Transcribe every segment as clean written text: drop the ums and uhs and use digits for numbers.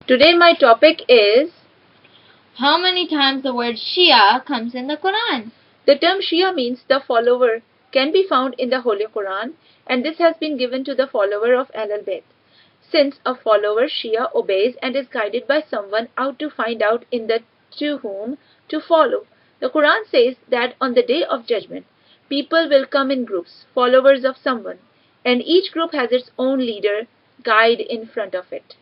Today my topic is how many times the word Shia comes in the Quran. The term Shia means the follower, can be found in the Holy Quran, and this has been given to the follower of Ahlul Bayt. Since a follower Shia obeys and is guided by someone out to find out in the to whom to follow. The Quran says that on the day of judgment, people will come in groups, followers of someone, and each group has its own leader, guide in front of it.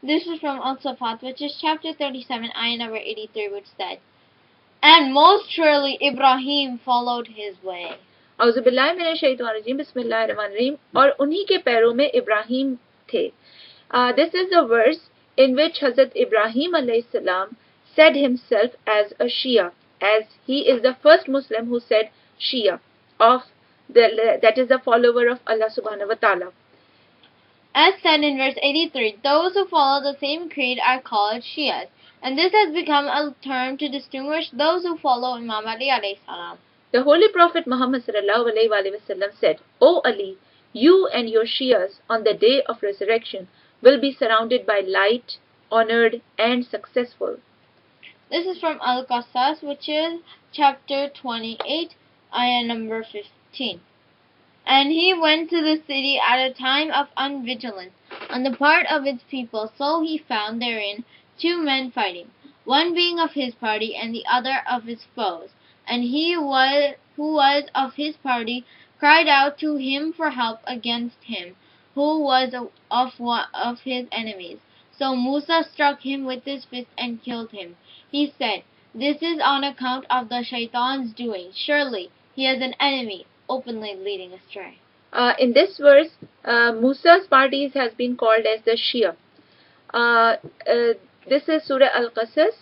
This is from Al-Safat, which is chapter 37, ayah number 83, which said, "And most surely Ibrahim followed his way." औज़ुबिल्लाहिमिनश्शैतानिर्रजीम बिस्मिल्लाहिर्रहमानिर्रहीम और उन्हीं के पैरों में इब्राहिम थे. This is the verse in which Hazrat Ibrahim alayhi salam said himself as a Shia, as he is the first Muslim who said Shia, that is the follower of Allah subhanahu wa ta'ala. As said in verse 83, those who follow the same creed are called Shias, and this has become a term to distinguish those who follow Imam Ali alayhi salam. The Holy Prophet Muhammad sallallahu alayhi wa sallam said, O Ali, you and your Shias on the day of resurrection will be surrounded by light, honored and successful. This is from Al-Qasas, which is chapter 28, ayah number 15. And he went to the city at a time of unvigilance on the part of its people, so he found therein two men fighting, one being of his party and the other of his foes. And he who was of his party cried out to him for help against him who was of his enemies. So Musa struck him with his fist and killed him. He said, "This is on account of the shaitan's doing. Surely he is an enemy, openly leading astray." In this verse, Musa's party has been called as the Shia. This is Surah Al-Qasas.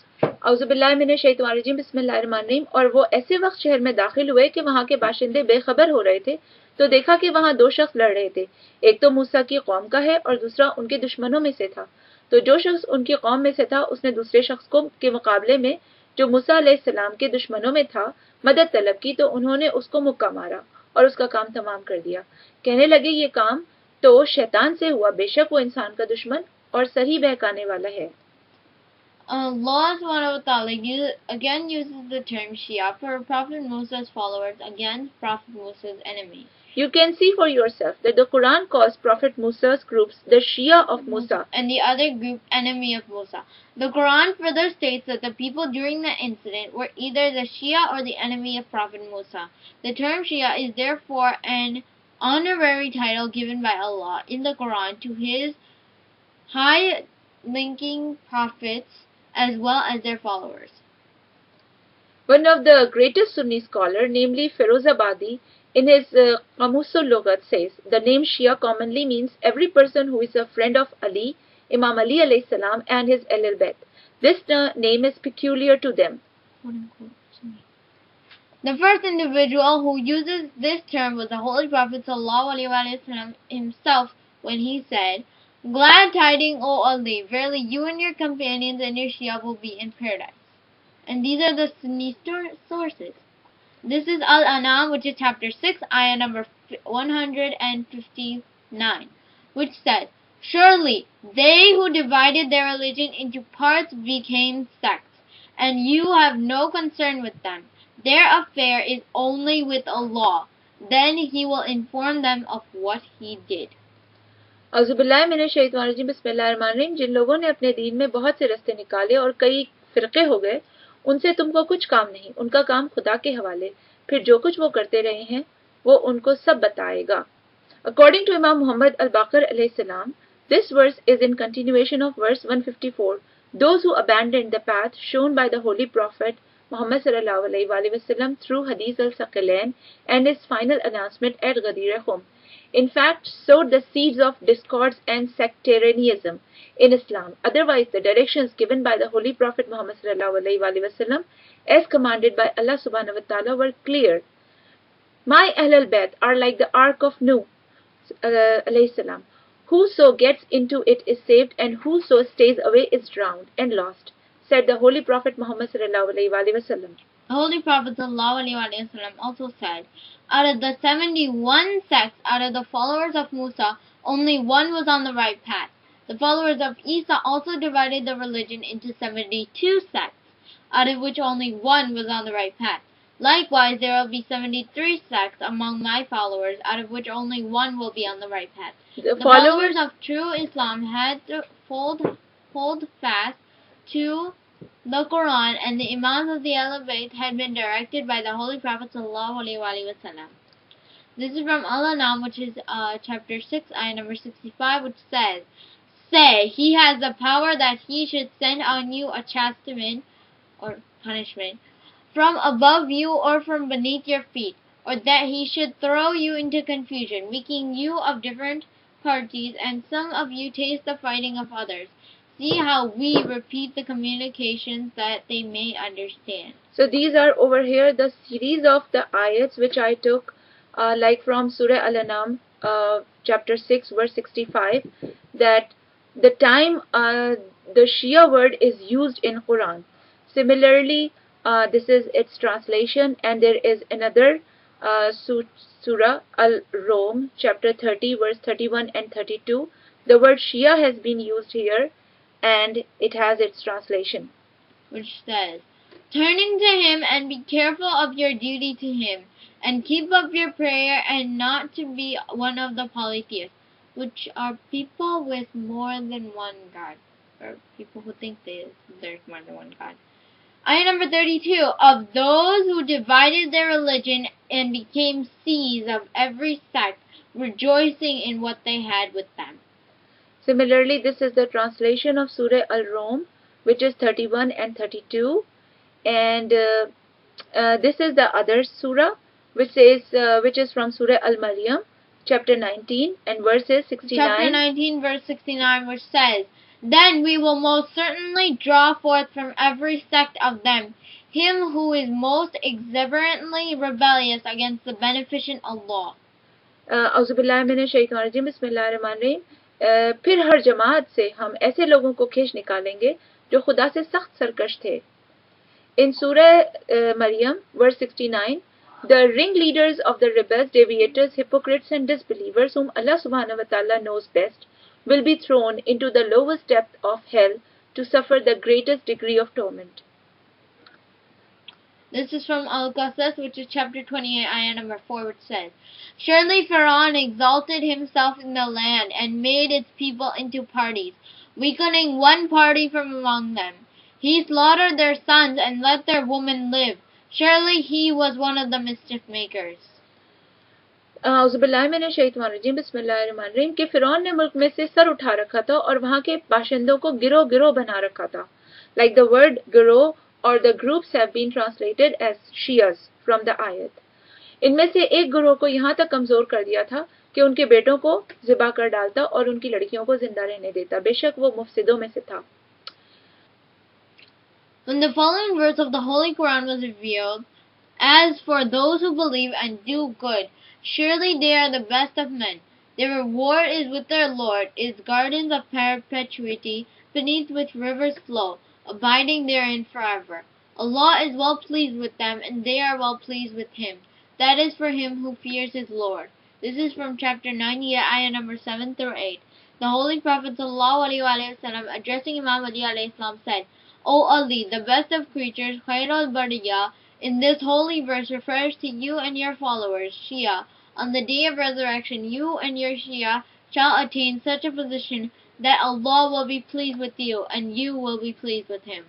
औज़ुबिल्लाहिमिनश्शैतानिर्रजीम बिस्मिल्लाहिर्रहमानिर्रहीम. और वो ऐसे वक्त शहर में दाखिल हुए कि वहाँ के बाशिंदे बेखबर हो रहे थे, तो देखा कि वहाँ दो शख्स लड़ रहे थे. एक तो मूसा की कौम का है और दूसरा उनके दुश्मनों में से था. तो जो शख्स उनकी कौम में से था उसने दूसरे शख्स के मुकाबले में जो मूसा अलैहिस्सलाम के दुश्मनों में था मदद तलब की, तो उन्होंने उसको मुक्का मारा और उसका काम तमाम कर दिया. कहने लगे ये काम तो शैतान से हुआ, बेशक वो इंसान का दुश्मन और सही बहकाने वाला है. Allah subhanahu wa ta'ala again uses the term Shia for Prophet Musa's followers against Prophet Musa's enemies. You can see for yourself that the Quran calls Prophet Musa's groups the Shia of Musa and the other group enemy of Musa. The Quran further states that the people during the incident were either the Shia or the enemy of Prophet Musa. The term Shia is therefore an honorary title given by Allah in the Quran to his high-ranking prophets as well as their followers. One of the greatest Sunni scholars, namely Firozabadi, in his Qamusul Lughat says, the name Shia commonly means every person who is a friend of Ali, Imam Ali alayhi salam, and his Ahlul Bayt. This name is peculiar to them. The first individual who uses this term was the Holy Prophet ﷺ himself when he said, "Glad tidings, O Ali, verily you and your companions and your Shia will be in paradise." And these are the Sunni sources. This is Al-An'am, which is chapter 6, ayah number 159, which says, "Surely they who divided their religion into parts became sects, and you have no concern with them. Their affair is only with Allah. Then He will inform them of what He did." औज़ुबिल्लाहिमिनश्शैतानिर्रजीम बिस्मिल्लाहिर्रहमानिर्रहीम. जिन लोगों ने अपने दीन में बहुत से रास्ते निकाले और कई फिरके हो गए, उनसे तुमको कुछ काम नहीं, उनका काम खुदा के हवाले. फिर जो कुछ वो करते रहे हैं वो उनको सब बताएगा. According to Imam Muhammad al-Baqir alayhi salam, this verse is in continuation of verse 154. Those who abandoned the path shown by the Holy Prophet Muhammad sallallahu alayhi wa sallam through Hadith al-Saqilain and his final announcement at Ghadir Khum, in fact sowed the seeds of discords and sectarianism in Islam. Otherwise, the directions given by the Holy Prophet Muhammad sallallahu alayhi wa sallam as commanded by Allah subhanahu wa ta'ala were clear. My Ahlul Bayt are like the Ark of Nuh alayhi salam. Whoso gets into it is saved and whoso stays away is drowned and lost, said the Holy Prophet Muhammad sallallahu alayhi wa sallam. The Holy Prophet ﷺ also said, "Out of the 71 sects, out of the followers of Musa, only one was on the right path. The followers of Isa also divided the religion into 72 sects, out of which only one was on the right path. Likewise, there will be 73 sects among my followers, out of which only one will be on the right path. The followers of true Islam had to hold fast to the Quran, and the Imams of the Ahlul Bayt had been directed by the Holy Prophet ﷺ. This is from Al-An'am, which is chapter 6, ayah number 65, which says, "Say, he has the power that he should send on you a chastisement or punishment from above you or from beneath your feet, or that he should throw you into confusion, making you of different parties, and some of you taste the fighting of others. See how we repeat the communications that they may understand." So these are over here the series of the ayats which I took like from Surah Al-An'am chapter 6 verse 65, that the time the Shia word is used in Quran. Similarly, this is its translation, and there is another Surah Al-Rum chapter 30 verse 31 and 32. The word Shia has been used here, and it has its translation, which says, "Turning to him and be careful of your duty to him, and keep up your prayer, and not to be one of the polytheists, which are people with more than one God," or people who think there's more than one God. Ayah number 32, "Of those who divided their religion and became seas of every sect, rejoicing in what they had with them." Similarly, this is the translation of Surah Al-Rum, which is 31 and 32, and this is the other surah, which is from Surah Al-Maryam, chapter 19 and verses 69. Chapter 19, verse 69, which says, "Then we will most certainly draw forth from every sect of them him who is most exuberantly rebellious against the beneficent Allah." औज़ुबिल्लाहिमिनश्शैतानिर्रजीम, बिस्मिल्लाहिर्रहमानिर्रहीम। फिर हर जमात से हम ऐसे लोगों को खींच निकालेंगे जो खुदा से सख्त सरकश थे. In Surah Maryam, verse 69, the ringleaders of the rebels, deviators, hypocrites and disbelievers, whom Allah subhanahu wa ta'ala knows best, will be thrown into the lowest depth of hell to suffer the greatest degree of torment. This is from Al-Qasas, which is chapter 28, ayah number 4, which says, "Surely Pharaoh exalted himself in the land and made its people into parties, weakening one party from among them. He slaughtered their sons and let their women live. Surely he was one of the mischief makers." औज़ुबिल्लाहिमिनश्शैतानिर्रजीम, बिस्मिल्लाहिर्रहमानिर्रहीम कि फिरौन ने मुल्क में से sir उठा रखा था और वहां के बाशिंदों को गिरोह गिरोह बना रखा था. Like the word गिरोह or the groups have been translated as shias from the ayat. इनमें से एक गिरोह को यहाँ तक कमजोर कर दिया था कि उनके बेटों को ज़िबा कर डालता और उनकी लड़कियों को जिंदा रहने देता. बेशक वो मुफसिदों में से था. When the following verse of the Holy Quran was revealed, "As for those who believe and do good, surely they are the best of men. Their reward is with their Lord, is gardens of perpetuity, beneath which rivers flow, abiding therein forever. Allah is well pleased with them, and they are well pleased with him. That is for him who fears his Lord." This is from chapter 90, ayah number 7 through 8. The Holy Prophet ﷺ, addressing Imam Ali alayhi salam, said, "O Ali, the best of creatures, Khair al-Bariyah, in this holy verse refers to you and your followers, Shia. On the day of resurrection, you and your Shia shall attain such a position that Allah will be pleased with you, and you will be pleased with him."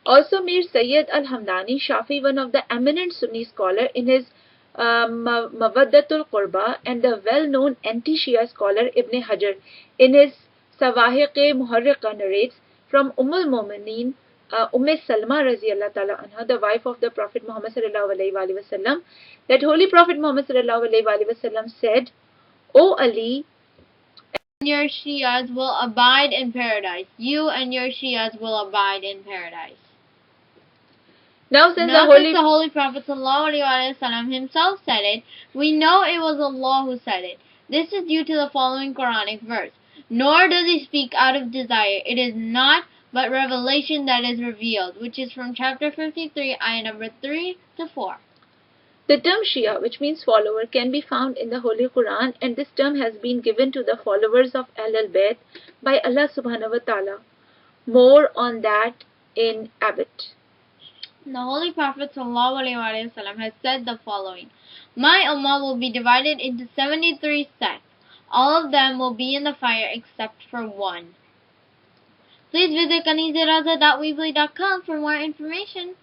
Also, Mir Sayyid al-Hamdani Shafi, one of the eminent Sunni scholar, in his Mawaddatul Qurba, and the well-known anti-Shia scholar Ibn Hajar, in his Sawahiq-e Muharriqa, narrates from al-Mu'mineen Salma Raziyallahu Ta'ala Anha, the wife of the Prophet Muhammad Sallallahu Alaihi Wasallam, that Holy Prophet Muhammad Sallallahu Alaihi Wasallam said, "O Ali, and your Shias will abide in paradise. You and your Shias will abide in paradise." Now since the Holy Prophet ﷺ himself said it, we know it was Allah who said it. This is due to the following Quranic verse, "Nor does he speak out of desire. It is not but revelation that is revealed," which is from chapter 53, ayah number 3 to 4. The term Shia, which means follower, can be found in the Holy Quran, and this term has been given to the followers of Ahlul Bayt by Allah subhanahu wa ta'ala. More on that in a bit. The Holy Prophet ﷺ has said the following: My Ummah will be divided into 73 sects. All of them will be in the fire except for one. Please visit kaniziraza.weebly.com for more information.